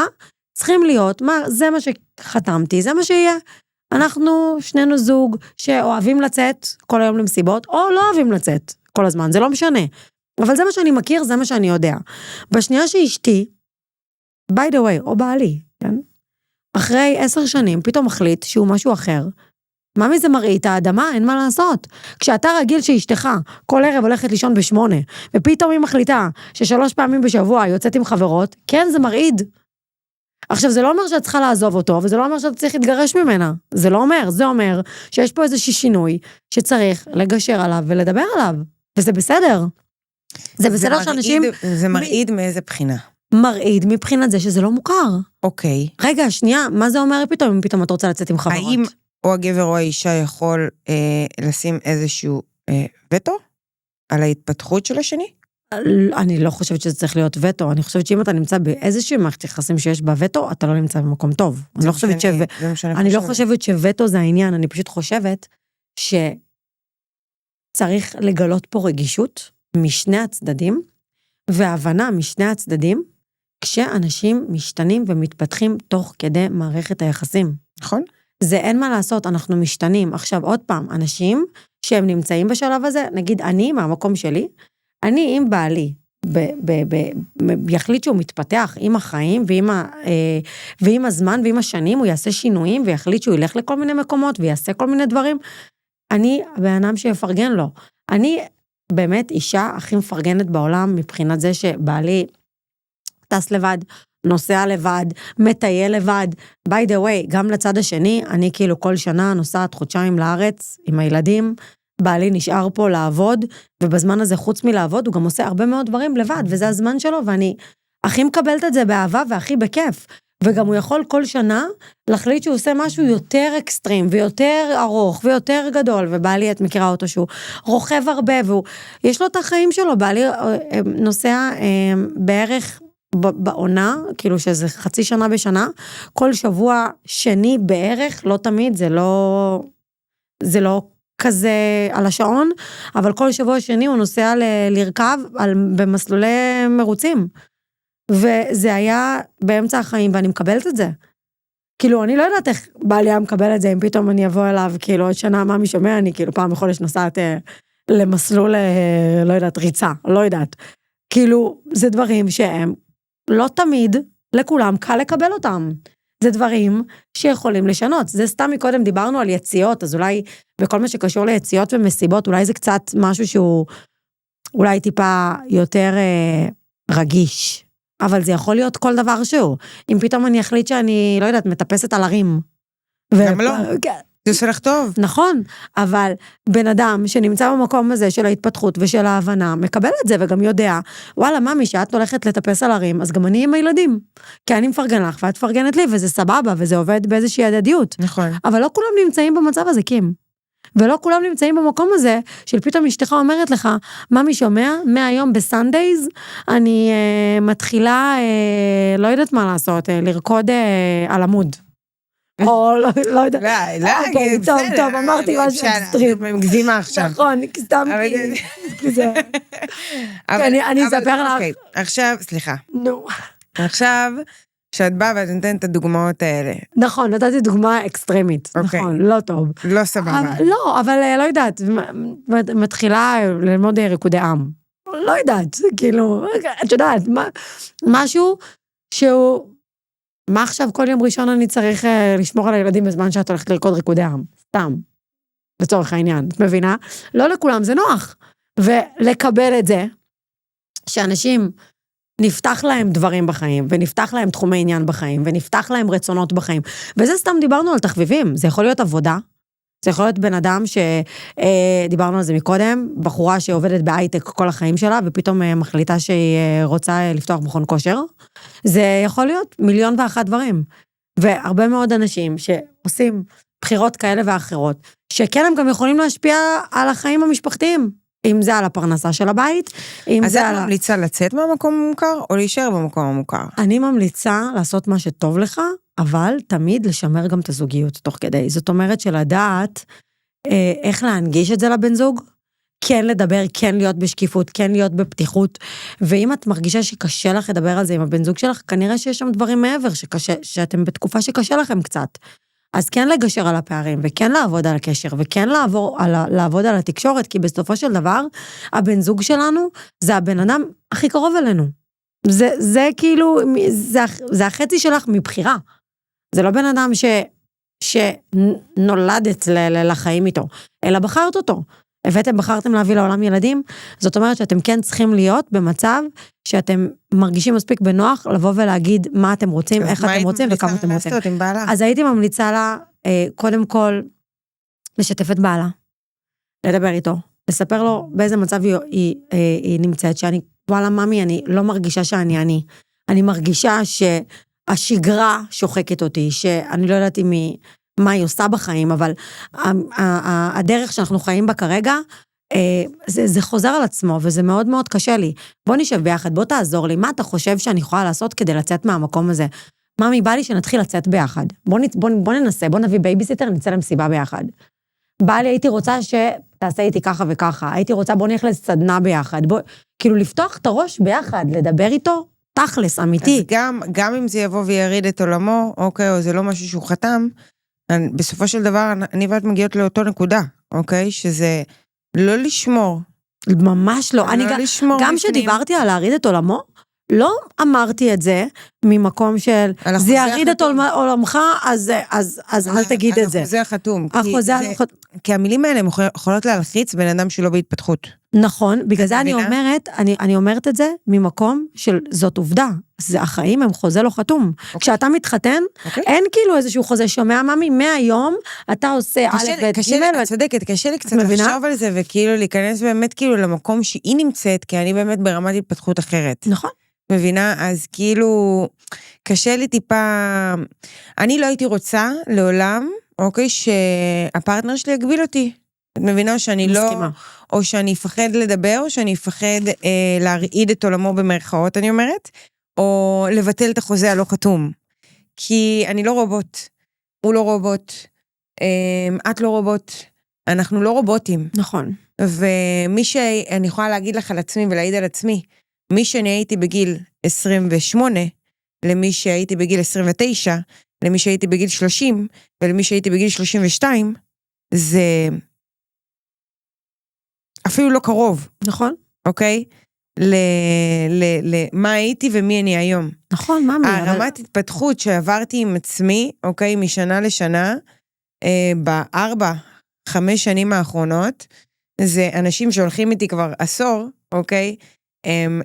צריכים להיות, זה מה שחתמתי, זה מה שיהיה. אנחנו שנינו זוג שאוהבים לצאת כל היום למסיבות, או לא אוהבים לצאת כל הזמן, זה לא משנה. אבל זה מה שאני מכיר, זה מה שאני יודע. בשנייה שאשתי, by the way, או בעלי, כן? אחרי 10 שנים, פתאום מחליט שהוא משהו אחר. מה מזה מראי את האדמה? אין מה לעשות. כשאתה רגיל שאשתך כל ערב הולכת לישון ב8, ופתאום היא מחליטה ש3 פעמים בשבוע יוצאת עם חברות, כן, זה מרעיד. עכשיו, זה לא אומר שאת צריכה לעזוב אותו, וזה לא אומר שאת צריך להתגרש ממנה. זה לא אומר, זה אומר שיש פה איזושהי שינוי שצריך לגשר עליו ולדבר עליו, וזה בסדר. זה בסדר שאנשים... זה מרעיד מאיזה בחינה? מרעיד מבחינת זה שזה לא מוכר. אוקיי. רגע, שנייה, מה זה אומר פתאום, אם פתאום את רוצה לצאת עם חברות? האם או הגבר או האישה יכול לשים איזשהו וטו על ההתפתחות של השני? אני לא חושבת שזה צריך להיות וטו, אני חושבת שאם אתה נמצא באיזושהי מערכת יחסים שיש בה וטו, אתה לא נמצא במקום טוב. אני לא חושבת שווטו זה העניין, אני פשוט חושבת שצריך לגלות פה רגישות משני הצדדים, והבנה משני הצדדים, כשאנשים משתנים ומתפתחים תוך כדי מערכת היחסים. נכון. זה אין מה לעשות, אנחנו משתנים. עכשיו עוד פעם, אנשים שהם נמצאים בשלב הזה, נגיד אני מהמקום שלי, אני עם בעלי, יחליט שהוא מתפתח עם החיים ועם הזמן ועם השנים, הוא יעשה שינויים ויחליט שהוא ילך לכל מיני מקומות ויעשה כל מיני דברים. אני הבן שיפרגן לו. אני באמת אישה הכי מפרגנת בעולם מבחינת זה שבעלי טס לבד, נוסע לבד, מטייל לבד. by the way, גם לצד השני, אני כאילו כל שנה נוסעת חודשיים לארץ עם הילדים, בעלי נשאר פה לעבוד, ובזמן הזה חוץ מלעבוד, הוא גם עושה הרבה מאוד דברים לבד, וזה הזמן שלו, ואני הכי מקבלת את זה באהבה והכי בכיף. וגם הוא יכול כל שנה להחליט שהוא עושה משהו יותר אקסטרים, ויותר ארוך, ויותר גדול, ובעלי, את מכירה אותו שהוא רוכב הרבה, יש לו את החיים שלו, בעלי נוסע בערך בעונה, כאילו שזה חצי שנה בשנה, כל שבוע שני בערך, לא תמיד, זה לא כזה על השעון, אבל כל שבוע שני הוא נוסע לרכב במסלולי מרוצים. וזה היה באמצע החיים, ואני מקבלת את זה. כאילו, אני לא יודעת איך בעלי היה מקבל את זה, אם פתאום אני אבוא אליו, כאילו, עוד שנה, מה מי שומע, אני כאילו פעם בחודש נוסעת למסלול, לא יודעת, ריצה, לא יודעת. כאילו, זה דברים שהם לא תמיד, לכולם, קל לקבל אותם. זה דברים שיכולים לשנות. זה סתם מקודם דיברנו על יציאות, אז אולי בכל מה שקשור ליציאות ומסיבות, אולי זה קצת משהו שהוא אולי טיפה יותר רגיש. אבל זה יכול להיות כל דבר שהוא. אם פתאום אני אחליט שאני, לא יודעת, מטפסת על הרים. למה לא? זה עושה לך טוב. נכון, אבל בן אדם שנמצא במקום הזה של ההתפתחות ושל ההבנה, מקבל את זה וגם יודע, וואלה, ממי, שאת הולכת לטפס על הרים, אז גם אני עם הילדים. כי אני מפרגן לך ואת מפרגנת לי, וזה סבבה, וזה עובד באיזושהי הדדיות. נכון. אבל לא כולם נמצאים במצב הזה, קים. ולא כולם נמצאים במקום הזה, של פתאום אשתך אומרת לך, ממי שומע, מהיום בסנדייז, אני מתחילה, לא יודעת מה לעשות, לרקוד על עמוד. או לא יודעת. לא, טוב, אמרתי משהו אקסטרים. מגזימה עכשיו. נכון, סתם כזה. אני אספר לך. עכשיו, סליחה. נו. עכשיו, שאת באה ואת נותנת את הדוגמאות האלה. נכון, נתתי דוגמה אקסטרימית. נכון, לא טוב. לא סבבה. לא, אבל לא יודעת, מתחילה ללמוד ריקודי עם. לא יודעת, כאילו, את יודעת, משהו שהוא... מה עכשיו כל יום ראשון אני צריך לשמור על הילדים בזמן שאת הולכת לרקוד ריקודי עם? סתם. לצורך העניין, את מבינה? לא לכולם זה נוח. ולקבל את זה, שאנשים נפתח להם דברים בחיים, ונפתח להם תחומי עניין בחיים, ונפתח להם רצונות בחיים. וזה סתם דיברנו על תחביבים. זה יכול להיות עבודה, זה יכול להיות בן אדם שדיברנו על זה מקודם, בחורה שעובדת בהייטק כל החיים שלה, ופתאום מחליטה שהיא רוצה לפתוח מכון כושר. זה יכול להיות 1,001,000 דברים. והרבה מאוד אנשים שעושים בחירות כאלה ואחרות, שכן הם גם יכולים להשפיע על החיים המשפחתיים. אם זה על הפרנסה של הבית, אם אז זה את ממליצה לצאת מהמקום המוכר, או להישאר במקום המוכר? אני ממליצה לעשות מה שטוב לך, אבל תמיד לשמר גם את הזוגיות תוך כדי. זאת אומרת שלדעת איך להנגיש את זה לבן זוג, כן לדבר, כן להיות בשקיפות, כן להיות בפתיחות, ואם את מרגישה שקשה לך לדבר על זה עם הבן זוג שלך, כנראה שיש שם דברים מעבר, שאתם בתקופה שקשה לכם קצת. אז כן לגשר על הפערים, וכן לעבוד על הקשר, וכן לעבוד על התקשורת, כי בסופו של דבר, הבן זוג שלנו, זה הבן אדם הכי קרוב אלינו. זה כאילו, זה החצי שלך מבחירה. זה לא בן אדם שנולדת לחיים איתו, אלא בחרת אותו. בחרתם להביא לעולם ילדים, זאת אומרת שאתם כן צריכים להיות במצב שאתם מרגישים מספיק בנוח לבוא ולהגיד מה אתם רוצים, איך אתם רוצים וכמה אתם רוצים. אז הייתי ממליצה לה, קודם כל, לשתף את בעלה, לדבר איתו, לספר לו באיזה מצב היא נמצאת, שאני, וואלה ממי, אני לא מרגישה שאני אני מרגישה שהשגרה שוחקת אותי, שאני לא יודעת מה היא עושה בחיים, אבל הדרך שאנחנו חיים בה כרגע, זה חוזר על עצמו, וזה מאוד מאוד קשה לי. בוא נשב ביחד, בוא תעזור לי, מה אתה חושב שאני יכולה לעשות כדי לצאת מהמקום הזה? ממי, בא לי שנתחיל לצאת ביחד. בוא ננסה, בוא נביא בייביסיטר, נצא למסיבה ביחד. בא לי, הייתי רוצה שתעשה איתי ככה וככה, הייתי רוצה, בוא נלך לסדנה ביחד, כאילו לפתוח את הראש ביחד, לדבר איתו, תכלס, אמיתי. אז גם אם זה יבוא ויריד את עולמו, אוקיי, או זה לא משהו שהוא חתם, בסופו של דבר, אני ואת מגיעות לאותו נקודה, אוקיי? שזה לא לשמור. ממש לא. אני גם שדיברתי על להריד את עולמו, לא אמרתי את זה ממקום של, זה יריד את עולמך, אז אל תגיד את זה. החוזה החתום. כי המילים האלה יכולות להלחיץ בן אדם שלא בהתפתחות. נכון, בגלל זה אני אומרת את זה ממקום של זאת עובדה. זה החיים, הם חוזה לא חתום. כשאתה מתחתן, אין כאילו איזשהו חוזה שומע, ממי, מהיום אתה עושה א' ב' ג'. צודקת, קשה לי קצת לחשוב על זה, וכאילו להיכנס באמת כאילו למקום שהיא נמצאת, כי אני באמת ברמת התפתחות אחרת. נכון. מבינה? אז כאילו, קשה לי טיפה, אני לא הייתי רוצה לעולם, אוקיי, שהפרטנר שלי יגביל אותי. את מבינה שאני לא, או שאני אפחד לדבר, או שאני אפחד להרעיד את עולמו במרכאות, אני אומרת, או לבטל את החוזה הלא חתום. כי אני לא רובוט, הוא לא רובוט, את לא רובוט, אנחנו לא רובוטים. נכון. ומי שאני יכולה להגיד לך על עצמי ולהעיד על עצמי, מי שאני הייתי בגיל 28, למי שהייתי בגיל 29, למי שהייתי בגיל 30, ולמי שהייתי בגיל 32, זה אפילו לא קרוב. נכון. אוקיי? מה הייתי ומי אני היום. נכון, ממי. הרמת התפתחות שעברתי עם עצמי, אוקיי, משנה לשנה, ב4-5 שנים האחרונות, זה אנשים שהולכים איתי כבר עשור, אוקיי?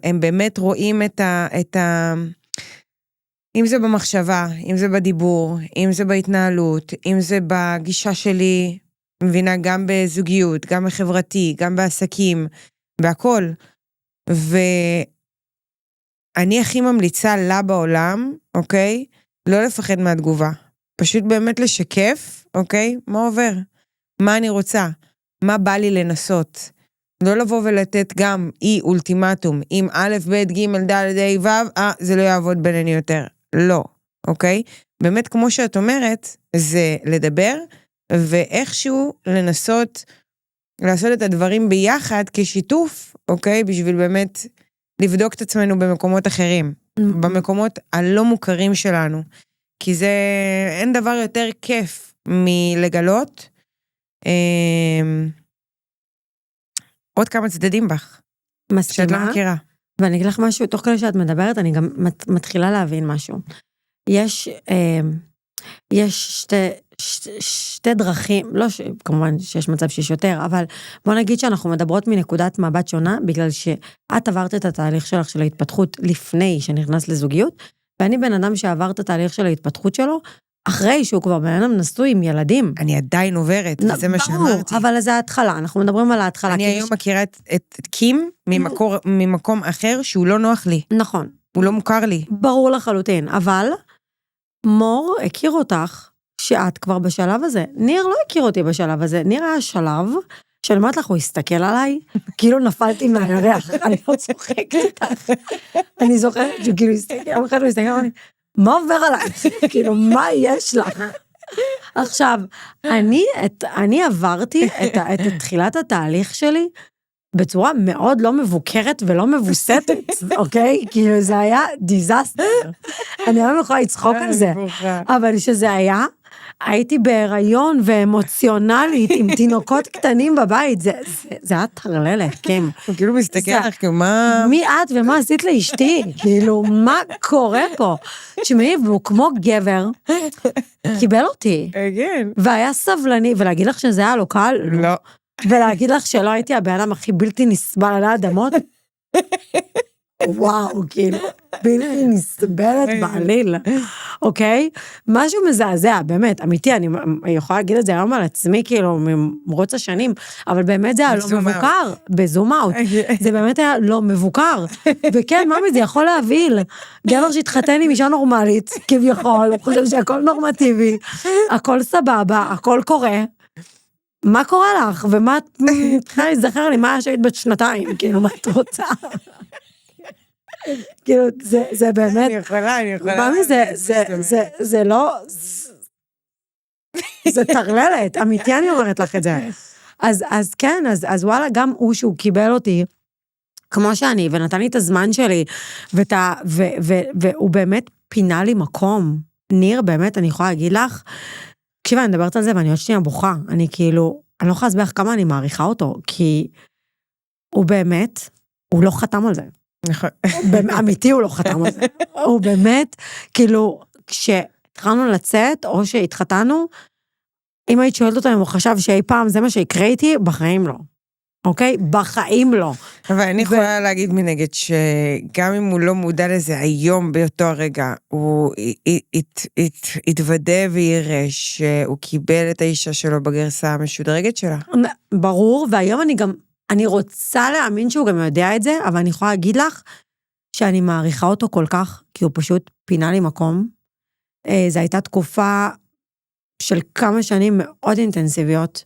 הם באמת רואים את ה... אם זה במחשבה, אם זה בדיבור, אם זה בהתנהלות, אם זה בגישה שלי, מבינה, גם בזוגיות, גם בחברתי, גם בעסקים, בהכל. ואני הכי ממליצה לה בעולם, אוקיי? לא לפחד מהתגובה. פשוט באמת לשקף, אוקיי? מה עובר? מה אני רוצה? מה בא לי לנסות? לא לבוא ולתת גם אי אולטימטום, עם א', ב', ג', ד', ה', ו', זה לא יעבוד בינינו יותר. לא, אוקיי? באמת, כמו שאת אומרת, זה לדבר, ואיכשהו לנסות לעשות את הדברים ביחד כשיתוף, אוקיי? בשביל באמת לבדוק את עצמנו במקומות אחרים, במקומות הלא מוכרים שלנו. כי זה, אין דבר יותר כיף מלגלות, עוד כמה צדדים בך. מסכימה. שאת לא מכירה. ואני אגיד לך משהו, תוך כדי שאת מדברת, אני גם מתחילה להבין משהו. יש שתי דרכים, לא כמובן שיש מצב שיש יותר, אבל בוא נגיד שאנחנו מדברות מנקודת מבט שונה, בגלל שאת עברת את התהליך שלך של ההתפתחות לפני שנכנס לזוגיות, ואני בן אדם שעבר את התהליך של ההתפתחות שלו, אחרי שהוא כבר בן אדם נשוי עם ילדים. אני עדיין עוברת, וזה מה שאמרתי. אבל זה ההתחלה, אנחנו מדברים על ההתחלה. אני היום מכירה את קים ממקום אחר שהוא לא נוח לי. נכון. הוא לא מוכר לי. ברור לחלוטין, אבל מור הכיר אותך שאת כבר בשלב הזה. ניר לא הכיר אותי בשלב הזה, ניר היה שלב שאני אומרת לך, הוא הסתכל עליי, כאילו נפלתי מהירח, אני לא צוחקת איתך. אני זוכרת שכאילו הסתכל, הוא הסתכל עליי, מה עובר עליי? כאילו, מה יש לך? עכשיו, אני עברתי את תחילת התהליך שלי בצורה מאוד לא מבוקרת ולא מבוסתת, אוקיי? כאילו, זה היה דיזסטר. אני לא יכולה לצחוק על זה. אבל שזה היה, הייתי בהיריון ואמוציונלית עם תינוקות קטנים בבית, זה היה טרללת, כן. הוא כאילו מסתכל לך, מה... מי את ומה עשית לאשתי? כאילו, מה קורה פה? תשמעי, והוא כמו גבר, קיבל אותי. כן. והיה סבלני, ולהגיד לך שזה היה לו קל? לא. ולהגיד לך שלא הייתי הבן אדם הכי בלתי נסבל על האדמות? וואו, כאילו, בלתי נסבלת בעליל, אוקיי? משהו מזעזע, באמת, אמיתי, אני יכולה להגיד את זה היום על עצמי, כאילו, ממרוץ השנים, אבל באמת זה היה לא מבוקר, בזום אאוט, זה באמת היה לא מבוקר, וכן, ממי, זה יכול להביל, גבר שהתחתן עם אישה נורמלית, כביכול, הוא חושב שהכל נורמטיבי, הכל סבבה, הכל קורה, מה קורה לך? ומה, צריכה להיזכר לי, מה שהיית בת 2, כאילו, מה את רוצה? כאילו, זה באמת... אני יכולה. ממי, זה לא... זה טרללת, אמיתי אני אומרת לך את זה. אז כן, אז וואלה, גם הוא שהוא קיבל אותי, כמו שאני, ונתן לי את הזמן שלי, והוא באמת פינה לי מקום. ניר, באמת, אני יכולה להגיד לך, תקשיבה, אני מדברת על זה, ואני עוד שנייה בוכה. אני כאילו, אני לא יכולה להסביר כמה אני מעריכה אותו, כי הוא באמת, הוא לא חתם על זה. נכון. אמיתי הוא לא חתם על זה. הוא באמת, כאילו, כשהתחלנו לצאת, או שהתחתנו, אם היית שואלת אותו אם הוא חשב שאי פעם זה מה שיקרה איתי, בחיים לא. אוקיי? בחיים לא. אבל אני יכולה להגיד מנגד שגם אם הוא לא מודע לזה היום באותו הרגע, הוא התוודא ויראה שהוא קיבל את האישה שלו בגרסה המשודרגת שלה. ברור, והיום אני רוצה להאמין שהוא גם יודע את זה, אבל אני יכולה להגיד לך שאני מעריכה אותו כל כך, כי הוא פשוט פינה לי מקום. זו הייתה תקופה של כמה שנים מאוד אינטנסיביות,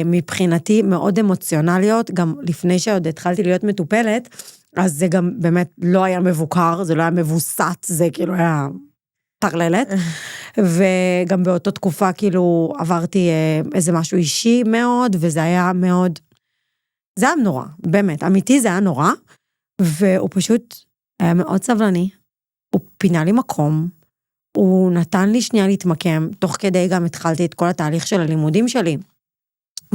מבחינתי מאוד אמוציונליות, גם לפני שעוד התחלתי להיות מטופלת, אז זה גם באמת לא היה מבוקר, זה לא היה מבוסת, זה כאילו היה טרללת, וגם באותו תקופה כאילו עברתי איזה משהו אישי מאוד, וזה היה מאוד, זה היה נורא, באמת, אמיתי זה היה נורא, והוא פשוט היה מאוד סבלני, הוא פינה לי מקום, הוא נתן לי שנייה להתמקם, תוך כדי גם התחלתי את כל התהליך של הלימודים שלי,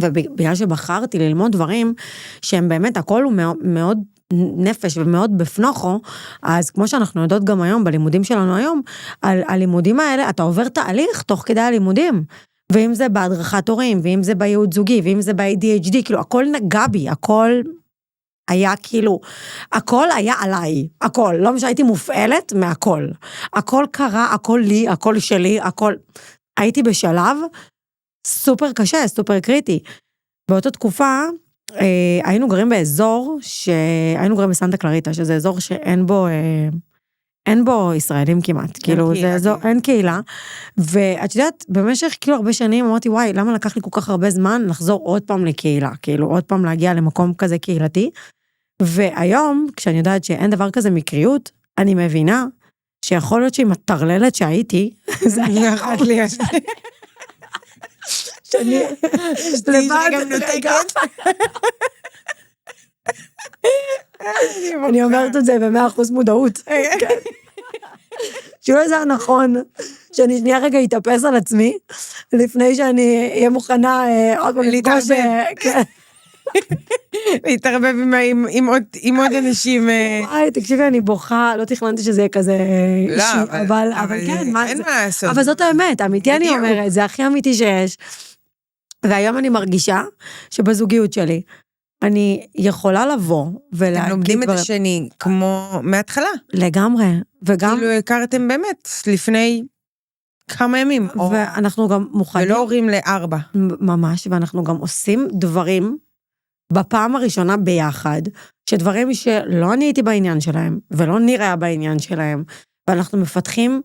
ובגלל שבחרתי ללמוד דברים, שהם באמת, הכל הוא מאוד נפש ומאוד בפנוכו, אז כמו שאנחנו יודעות גם היום, בלימודים שלנו היום, על הלימודים האלה, אתה עובר תהליך תוך כדי הלימודים, ואם זה בהדרכת הורים, ואם זה בייעוד זוגי, ואם זה ב-ADHD, כאילו, הכל נגע בי, הכל היה כאילו, הכל היה עליי, הכל, לא משנה, הייתי מופעלת מהכל, הכל קרה, הכל לי, הכל שלי, הכל, הייתי בשלב, סופר קשה, סופר קריטי. באותה תקופה, היינו גרים באזור, היינו גרים בסנטה קלריטה, שזה אזור שאין בו, אין בו ישראלים כמעט, כאילו זה אזור, אין קהילה, ואת יודעת, במשך כאילו הרבה שנים אמרתי, וואי, למה לקח לי כל כך הרבה זמן לחזור עוד פעם לקהילה, כאילו עוד פעם להגיע למקום כזה קהילתי, והיום, כשאני יודעת שאין דבר כזה מקריות, אני מבינה שיכול להיות שעם הטרללת שהייתי, זה היה אחת לי, שאני לבד, אני אומרת את זה ב100% מודעות. שאולי זה היה נכון, שאני שנייה רגע אתאפס על עצמי, לפני שאני אהיה מוכנה עוד פעם לפגוש... להתערבב עם עוד אנשים. וואי, תקשיבי, אני בוכה, לא תכננתי שזה יהיה כזה אישי, אבל כן, אין מה לעשות. אבל זאת האמת, אמיתי אני אומרת, זה הכי אמיתי שיש. והיום אני מרגישה שבזוגיות שלי, אני יכולה לבוא ולהגיד... אתם לומדים את השני כמו מההתחלה. לגמרי, וגם... כאילו הכרתם באמת לפני כמה ימים. ואנחנו גם מוכנים... ולא הורים ל4. ממש, ואנחנו גם עושים דברים בפעם הראשונה ביחד, שדברים שלא אני הייתי בעניין שלהם, ולא נראה בעניין שלהם, ואנחנו מפתחים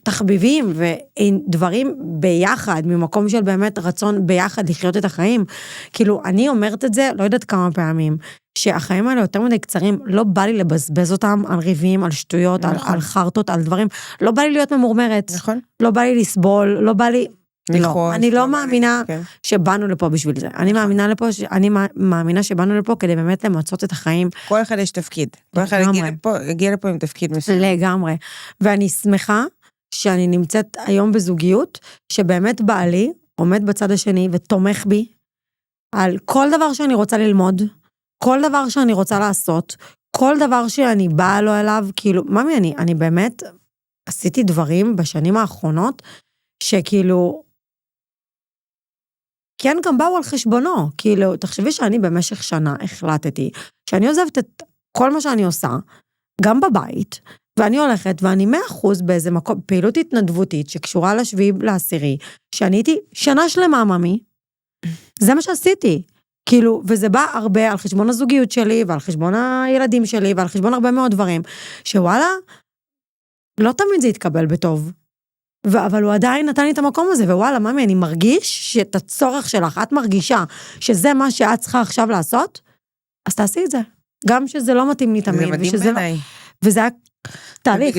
תחביבים ודברים ביחד, ממקום של באמת רצון ביחד לחיות את החיים. כאילו, אני אומרת את זה, לא יודעת כמה פעמים, שהחיים האלה יותר מדי קצרים, לא בא לי לבזבז אותם על ריבים, על שטויות, על חרטות, על דברים, לא בא לי להיות ממורמרת, לא בא לי לסבול, לא בא לי... לא, אני לא מאמינה שבאנו לפה בשביל זה. אני מאמינה שבאנו לפה כדי באמת למצות את החיים. כל אחד יש תפקיד. כל אחד הגיע לפה עם תפקיד מסוים. לגמרי. ואני שמחה שאני נמצאת היום בזוגיות, שבאמת בעלי עומד בצד השני ותומך בי על כל דבר שאני רוצה ללמוד, כל דבר שאני רוצה לעשות, כל דבר שאני באה לו אליו, כאילו, ממי, אני באמת עשיתי דברים בשנים האחרונות, שכאילו, כן גם באו על חשבונו, כאילו, תחשבי שאני במשך שנה החלטתי, שאני עוזבת את כל מה שאני עושה, גם בבית, ואני הולכת, ואני 100% באיזה מקום, פעילות התנדבותית, שקשורה ל7/10, שאני הייתי שנה שלמה, ממי, זה מה שעשיתי, כאילו, וזה בא הרבה על חשבון הזוגיות שלי, ועל חשבון הילדים שלי, ועל חשבון הרבה מאוד דברים, שוואלה, לא תמיד זה יתקבל בטוב, אבל הוא עדיין נתן לי את המקום הזה, ווואלה, ממי, אני מרגיש שאת הצורך שלך, את מרגישה שזה מה שאת צריכה עכשיו לעשות, אז תעשי את זה. גם שזה לא מתאים לי תמיד. זה מדהים בעיניי. וזה היה תהליך.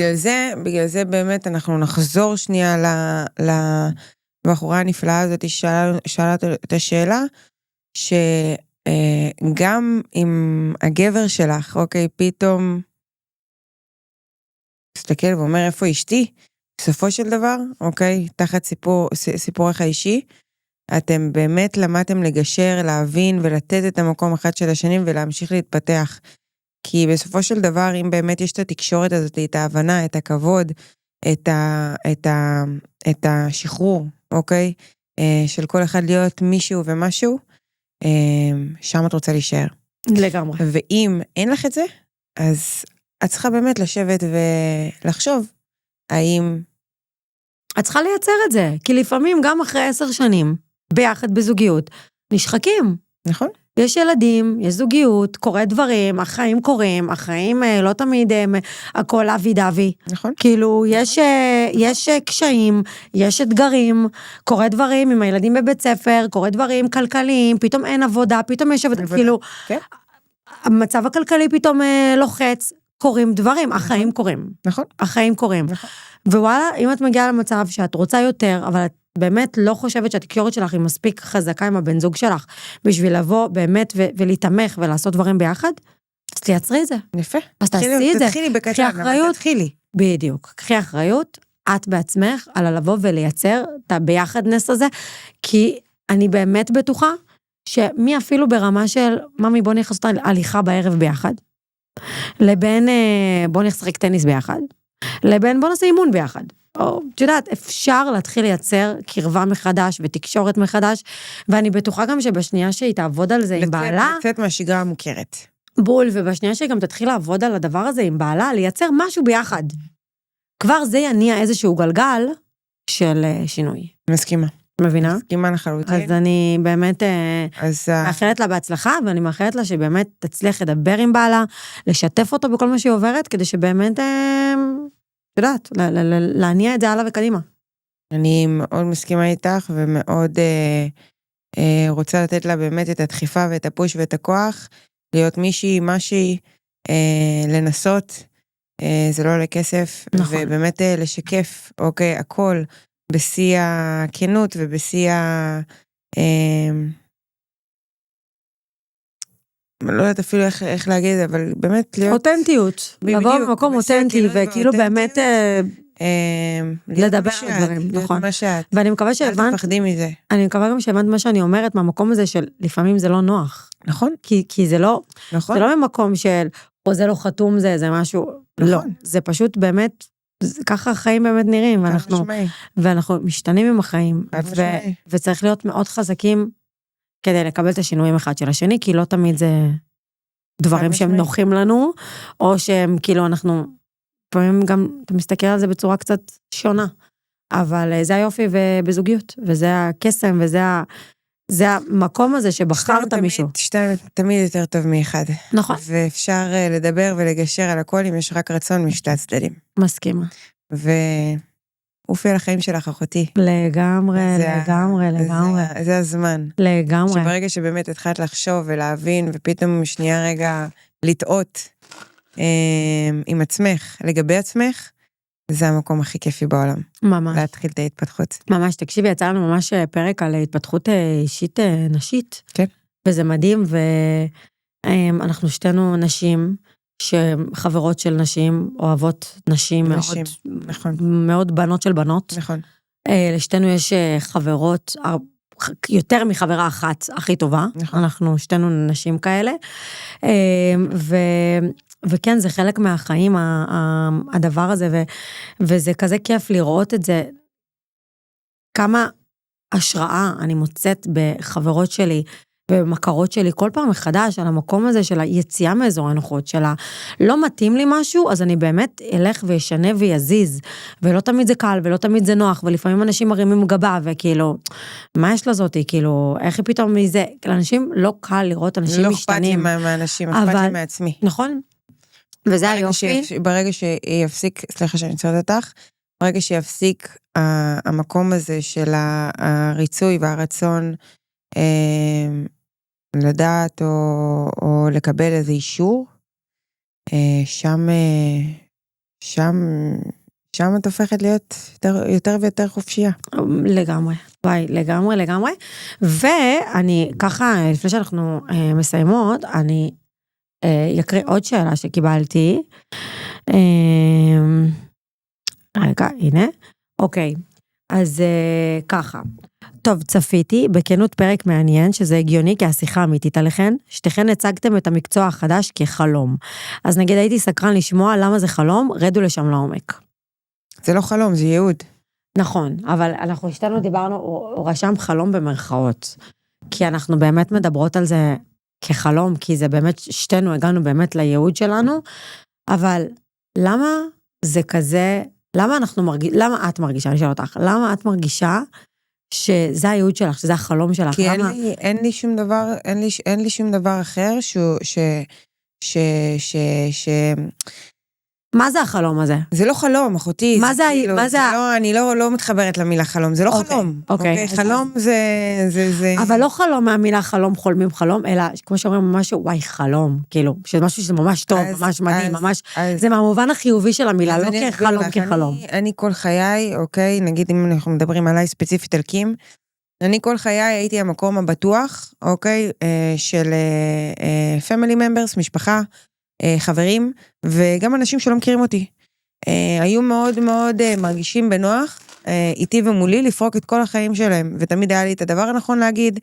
בגלל זה באמת אנחנו נחזור שנייה לבחורה הנפלאה הזאת, שאלה את השאלה, שגם אם הגבר שלך, אוקיי, פתאום מסתכל ואומר איפה אשתי, בסופו של דבר, אוקיי, תחת סיפורך האישי, אתם באמת למדתם לגשר, להבין ולתת את המקום אחד של השנים ולהמשיך להתפתח. כי בסופו של דבר, אם באמת יש את התקשורת הזאת, את ההבנה, את הכבוד, את השחרור, אוקיי? של כל אחד להיות מישהו ומשהו, שם את רוצה להישאר. לגמרי. ואם אין לך את זה, אז את צריכה באמת לשבת ולחשוב, האם... את צריכה לייצר את זה, כי לפעמים גם אחרי 10 שנים, ביחד בזוגיות, נשחקים. נכון. יש ילדים, יש זוגיות, קורה דברים, החיים קורים, החיים לא תמיד הכל אבי דווי. נכון. כאילו, יש קשיים, יש אתגרים, קורה דברים עם הילדים בבית ספר, קורה דברים כלכליים, פתאום אין עבודה, פתאום יש עבודה, כאילו, המצב הכלכלי פתאום לוחץ, קורים דברים, החיים קורים. נכון. החיים קורים. ווואלה, אם את מגיעה למצב שאת רוצה יותר, אבל את באמת לא חושבת שהתקשורת שלך היא מספיק חזקה עם הבן זוג שלך, בשביל לבוא באמת ולהתמך ולעשות דברים ביחד, אז תייצרי את זה. יפה. אז תעשי את זה. תתחילי בקטן, אבל תתחילי. בדיוק. קחי אחריות, את בעצמך, על לבוא ולייצר את הביחדנס הזה, כי אני באמת בטוחה, שמי אפילו ברמה של, ממי בוא נכנס אותה הליכה בערב ביחד, לבין בוא נשחק טניס ביחד, לבין בוא נעשה אימון ביחד. או, את יודעת, אפשר להתחיל לייצר קרבה מחדש ותקשורת מחדש, ואני בטוחה גם שבשנייה שהיא תעבוד על זה עם בעלה, לצאת מהשגרה המוכרת. בול, ובשנייה שהיא גם תתחיל לעבוד על הדבר הזה עם בעלה, לייצר משהו ביחד. כבר זה יניע איזשהו גלגל של שינוי. מסכימה. מבינה? מסכימה לחלוטין. אז אני באמת מאחלת לה בהצלחה, ואני מאחלת לה שבאמת תצליח לדבר עם בעלה, לשתף אותו בכל מה שהיא עוברת, כדי שבאמת, יודעת, להניע את זה הלאה וקדימה. אני מאוד מסכימה איתך, ומאוד רוצה לתת לה באמת את הדחיפה ואת הפוש ואת הכוח, להיות מישהי, משהי, לנסות, זה לא עולה כסף, נכון. ובאמת לשקף, אוקיי, הכל, בשיא הכנות ובשיא לא יודעת אפילו איך להגיד, אבל באמת להיות... אותנטיות. לבוא במקום אותנטי, וכאילו באמת לדבר על דברים, נכון. ואני מקווה שהבנת... אל תפחדי מזה. אני מקווה גם שהבנת מה שאני אומרת, מהמקום הזה של לפעמים זה לא נוח. נכון. כי זה לא... נכון. זה לא במקום של, או זה לא חתום זה משהו... לא. זה פשוט באמת... ככה החיים באמת נראים, ואנחנו משתנים עם החיים, וצריך להיות מאוד חזקים כדי לקבל את השינויים אחד של השני, כי לא תמיד זה דברים שהם נוחים לנו, או שהם כאילו אנחנו, פעמים גם אתה מסתכל על זה בצורה קצת שונה, אבל זה היופי בזוגיות, וזה הקסם, זה המקום הזה שבחרת מישהו. שתיים תמיד יותר טוב מאחד. נכון. ואפשר לדבר ולגשר על הכל, אם יש רק רצון משתי הצדדים. מסכימה. ואופי על החיים שלך, אחותי. לגמרי. זה הזמן. לגמרי. שברגע שבאמת התחלת לחשוב ולהבין, ופתאום שנייה רגע לטעות עם עצמך, לגבי עצמך, זה המקום הכי כיפי בעולם. ממש. להתחיל את ההתפתחות. ממש, תקשיבי, יצא לנו ממש פרק על התפתחות אישית נשית. כן. וזה מדהים, ואנחנו שתינו נשים, שחברות של נשים, אוהבות נשים, נשים, מאוד, נכון. מאוד בנות של בנות. נכון. לשתינו יש חברות, יותר מחברה אחת הכי טובה. נכון. אנחנו שתינו נשים כאלה. וכן, זה חלק מהחיים, הדבר הזה, וזה כזה כיף לראות את זה, כמה השראה אני מוצאת בחברות שלי, ובמכרות שלי, כל פעם מחדש, על המקום הזה של היציאה מאזור הנוחות, של לא מתאים לי משהו, אז אני באמת אלך וישנה ויזיז, ולא תמיד זה קל, ולא תמיד זה נוח, ולפעמים אנשים מרימים גבה, וכאילו, מה יש לזאתי? כאילו, איך היא פתאום מזה? לאנשים לא קל לראות אנשים משתנים. לא אכפת לי מהאנשים, אכפת לי מעצמי. נכון. וזה היופי. ברגע שיפסיק, סליחה שאני צודקת אותך, ברגע שיפסיק המקום הזה של הריצוי והרצון, לדעת או לקבל איזה אישור, שם את הופכת להיות יותר ויותר חופשייה. לגמרי, וואי, לגמרי. ואני ככה, לפני שאנחנו מסיימות, אני אקריא עוד שאלה שקיבלתי. רגע, הנה. אוקיי, אז ככה. טוב, צפיתי, בכנות פרק מעניין, שזה הגיוני, כי השיחה אמיתית עליכן, שתיכן הצגתם את המקצוע החדש כחלום. אז נגיד הייתי סקרן לשמוע למה זה חלום, רדו לשם לעומק. זה לא חלום, זה ייעוד. נכון, אבל אנחנו השתנו דיברנו, הוא רשם חלום במרכאות, כי אנחנו באמת מדברות על זה כחלום, כי זה באמת, שתינו הגענו באמת לייעוד שלנו, אבל למה זה כזה, למה את מרגישה, אני אשאל אותך, למה את מרגישה שזה הייעוד שלך, שזה החלום שלך? כי אין לי שום דבר אחר מה זה החלום הזה? זה לא חלום, אחותי. מה זה? אני לא מתחברת למילה חלום, זה לא חלום. אוקיי. חלום זה... אבל לא חלום מהמילה חלום, חולמים חלום, אלא כמו שאומרים משהו, וואי, חלום, כאילו, שזה משהו שזה ממש טוב, ממש מדהים, ממש, זה מהמובן החיובי של המילה, לא כחלום, כחלום. אני כל חיי, אוקיי, נגיד אם אנחנו מדברים עליי ספציפית על קים, אני כל חיי הייתי המקום הבטוח, אוקיי, של family members, משפחה, חברים, וגם אנשים שלא מכירים אותי. היו מאוד מאוד מרגישים בנוח, איתי ומולי, לפרוק את כל החיים שלהם, ותמיד היה לי את הדבר הנכון להגיד,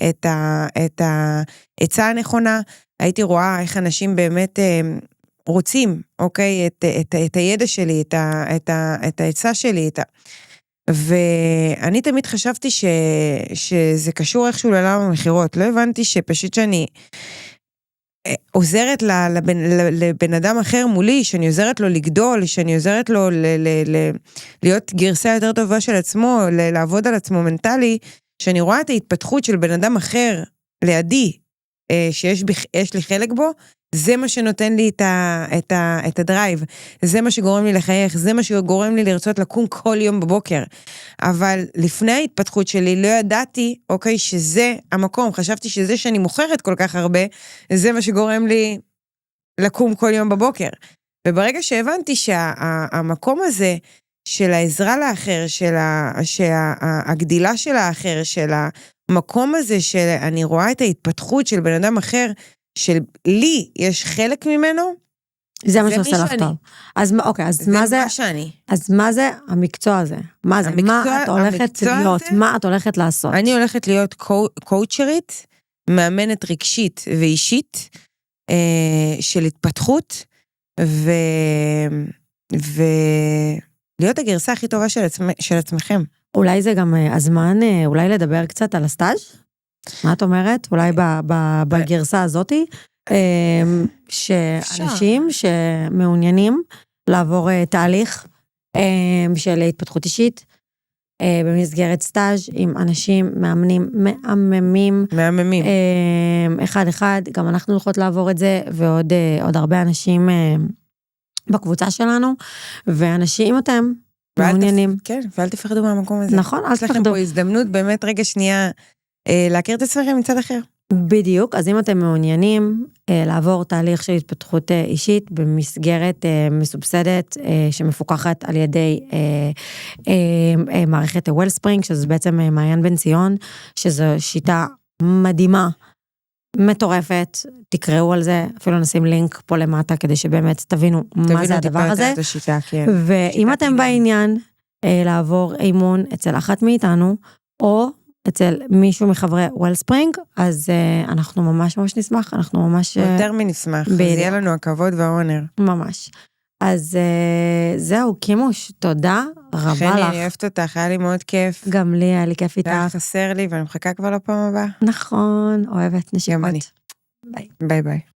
את העצה הנכונה, הייתי רואה איך אנשים באמת רוצים, אוקיי, את הידע שלי, את העצה שלי, ואני תמיד חשבתי שזה קשור איכשהו לעולם המחירות, לא הבנתי שפשוט שאני עוזרת לבן אדם אחר מולי, שאני עוזרת לו לגדול, שאני עוזרת לו להיות גרסה יותר טובה של עצמו, לעבוד על עצמו מנטלי, שאני רואה את ההתפתחות של בן אדם אחר לידי, שיש לי חלק בו, זה מה שנותן לי את הדרייב, זה מה שגורם לי לחייך, זה מה שגורם לי לרצות לקום כל יום בבוקר, אבל לפני ההתפתחות שלי לא ידעתי, אוקיי, שזה המקום, חשבתי שזה שאני מוכרת כל כך הרבה, זה מה שגורם לי לקום כל יום בבוקר, וברגע שהבנתי שהמקום הזה, של העזרה לאחר, שהגדילה של האחר, של המקום הזה, שאני רואה את ההתפתחות של בן אדם אחר, שלי יש חלק ממנו, זה מה שעושה לך טוב. אז אוקיי, אז מה זה? אז מה זה המקצוע הזה? מה זה? מה את הולכת להיות? מה את הולכת לעשות? אני הולכת להיות קואוצ'רית, מאמנת רגשית ואישית, של התפתחות, ולהיות הגרסה הכי טובה של עצמכם. אולי זה גם הזמן, אולי לדבר קצת על הסטאז'? מה את אומרת? אולי בגרסה הזאת, שאנשים שמעוניינים לעבור תהליך של התפתחות אישית, במסגרת סטאז' עם אנשים מאמנים, מהממים, אחד, גם אנחנו הולכות לעבור את זה, ועוד הרבה אנשים בקבוצה שלנו, ואנשים, אם אתם מעוניינים. כן, ואל תפחדו מהמקום הזה. נכון, אל תפחדו. יש לכם פה הזדמנות באמת רגע שנייה, להכיר את עצמכם מצד אחר. בדיוק, אז אם אתם מעוניינים לעבור תהליך של התפתחות אישית במסגרת מסובסדת שמפוקחת על ידי מערכת וולספרינג, שזה בעצם מעיין בן ציון, שזו שיטה מדהימה, מטורפת, תקראו על זה, אפילו נשים לינק פה למטה כדי שבאמת תבינו מה זה הדבר הזה. ואם אתם בעניין לעבור אימון אצל אחת מאיתנו, או אצל מישהו מחברי וולספרינג, אז אנחנו ממש נשמח, אנחנו ממש... יותר מנשמח, אז יהיה לנו הכבוד והעונר. ממש. אז זהו, קימוש, תודה רבה לך. חני, אני אוהבת אותך, היה לי מאוד כיף. גם לי, היה לי כיף איתך. היה חסר לי, ואני מחכה כבר לפעם הבאה. נכון, אוהבת נשיקות. גם אני. ביי. ביי ביי.